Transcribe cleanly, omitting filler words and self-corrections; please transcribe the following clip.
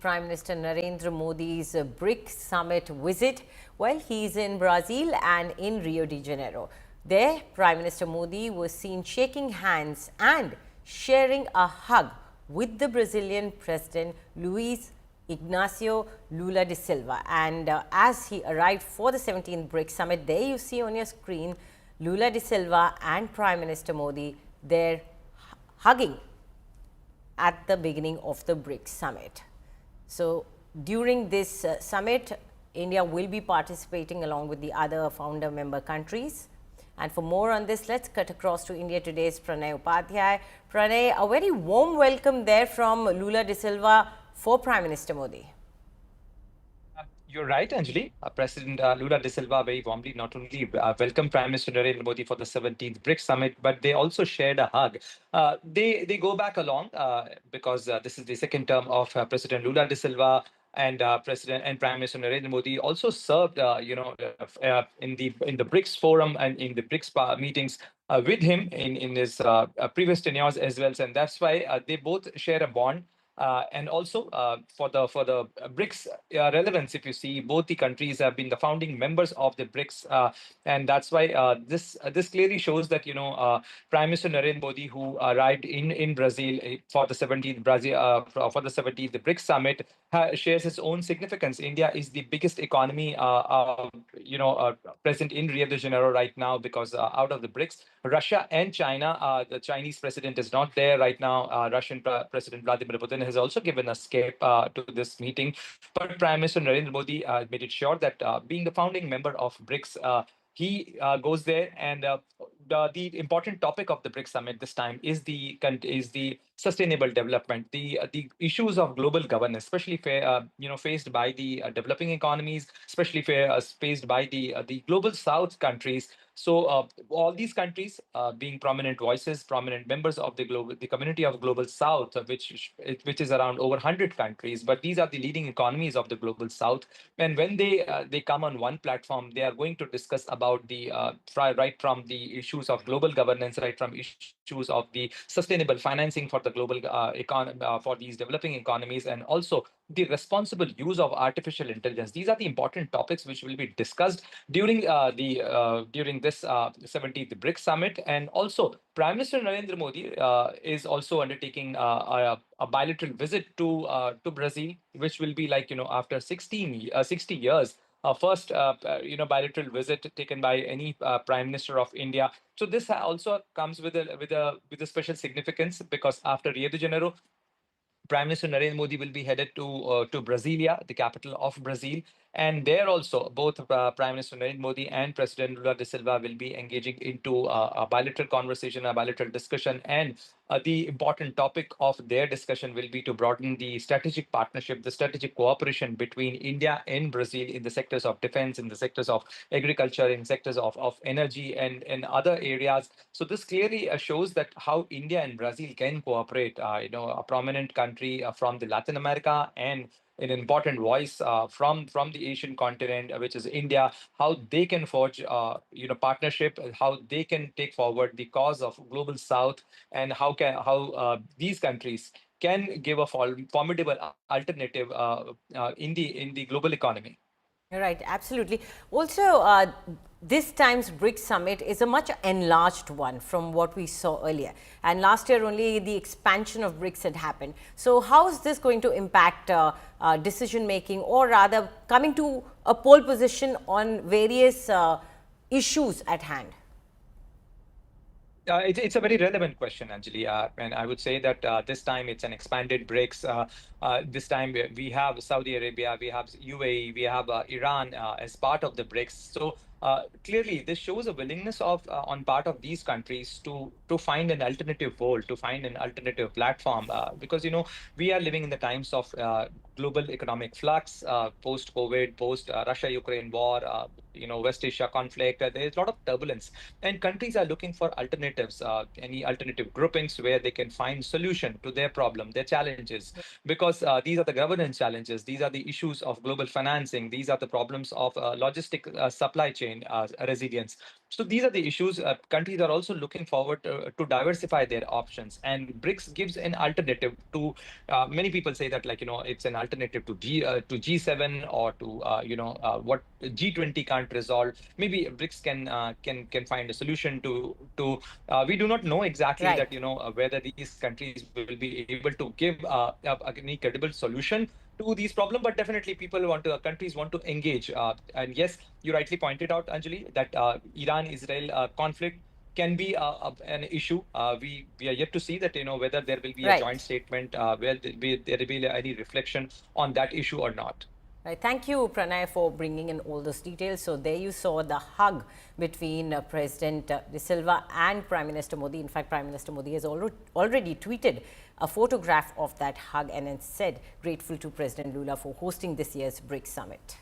Prime Minister Narendra Modi's BRICS summit visit. Well, he's in Brazil and in Rio de Janeiro. There, Prime Minister Modi was seen shaking hands and sharing a hug with the Brazilian President Luiz Ignacio Lula da Silva. And as he arrived for the 17th BRICS summit, there you see on your screen Lula da Silva and Prime Minister Modi there hugging at the beginning of the BRICS summit. So during this summit, India will be participating along with the other founder member countries. And for more on this, let's cut across to India Today's Pranay Upadhyay. Pranay, a very warm welcome there from Lula da Silva for Prime Minister Modi. You're right, Anjali. President Lula da Silva very warmly not only welcomed Prime Minister Narendra Modi for the 17th BRICS summit, but they also shared a hug. They go back along because this is the second term of President Lula da Silva, and President and Prime Minister Narendra Modi also served, in the BRICS forum and in the BRICS meetings with him in his previous tenures as well, and that's why they both share a bond. And also for the BRICS relevance, if you see, both the countries have been the founding members of the BRICS, and that's why this clearly shows that Prime Minister Narendra Modi, who arrived in Brazil for the 17th for the 17th BRICS summit, shares his own significance. India is the biggest economy, present in Rio de Janeiro right now because out of the BRICS, Russia and China, the Chinese president is not there right now. Russian President Vladimir Putin has also given a escape to this meeting. But Prime Minister Narendra Modi made it sure that being the founding member of BRICS, he goes there, and the important topic of the BRICS summit this time is the sustainable development, the issues of global governance, especially faced by the developing economies, especially faced by the global South countries. So all these countries being prominent voices, prominent members of the community of global South, which is around over 100 countries, but these are the leading economies of the global South. And when they come on one platform, they are going to discuss about the right from the issues of global governance, right from issues of the sustainable financing for the global economy, for these developing economies, and also the responsible use of artificial intelligence. These are the important topics which will be discussed during this 17th BRICS summit. And also, Prime Minister Narendra Modi is also undertaking a bilateral visit to Brazil, which will be like after 60 years. First, bilateral visit taken by any Prime Minister of India. So this also comes with a special significance because after Rio de Janeiro, Prime Minister Narendra Modi will be headed to Brasilia, the capital of Brazil, and there also both Prime Minister Narendra Modi and President Lula da Silva will be engaging into a bilateral conversation, a bilateral discussion, and the important topic of their discussion will be to broaden the strategic partnership, the strategic cooperation between India and Brazil in the sectors of defense, in the sectors of agriculture, in sectors of energy, and other areas. So this clearly shows that how India and Brazil can cooperate. A prominent country from the Latin America and an important voice from the Asian continent, which is India, how they can forge partnership, how they can take forward the cause of global South, and how these countries can give a formidable alternative in the global economy. Right, absolutely. Also, this time's BRICS summit is a much enlarged one from what we saw earlier. And last year, only the expansion of BRICS had happened. So, how is this going to impact decision making, or rather, coming to a pole position on various issues at hand? It's a very relevant question, Anjali, and I would say that this time it's an expanded BRICS. This time we have Saudi Arabia, we have UAE, we have Iran as part of the BRICS. So clearly, this shows a willingness of on part of these countries to find an alternative world, to find an alternative platform, because we are living in the times of global economic flux, post COVID, post Russia Ukraine war, West Asia conflict. There's a lot of turbulence, and countries are looking for alternatives, any alternative groupings where they can find solution to their problem, their challenges, because these are the governance challenges, these are the issues of global financing, these are the problems of logistic supply chain resilience. So these are the issues. Countries are also looking forward to diversify their options, and BRICS gives an alternative to. Many people say that, like, it's an alternative to G7 or to what G20 can't resolve. Maybe BRICS can find a solution to. We do not know exactly Right. that, whether these countries will be able to give any credible solution to these problems, but definitely countries want to engage. And yes, you rightly pointed out, Anjali, that Iran-Israel conflict can be an issue. We are yet to see that, whether there will be a joint Right. statement, where there will be any reflection on that issue or not. Right. Thank you, Pranay, for bringing in all those details. So there you saw the hug between President De Silva and Prime Minister Modi. In fact, Prime Minister Modi has already tweeted a photograph of that hug and then said grateful to President Lula for hosting this year's BRICS summit.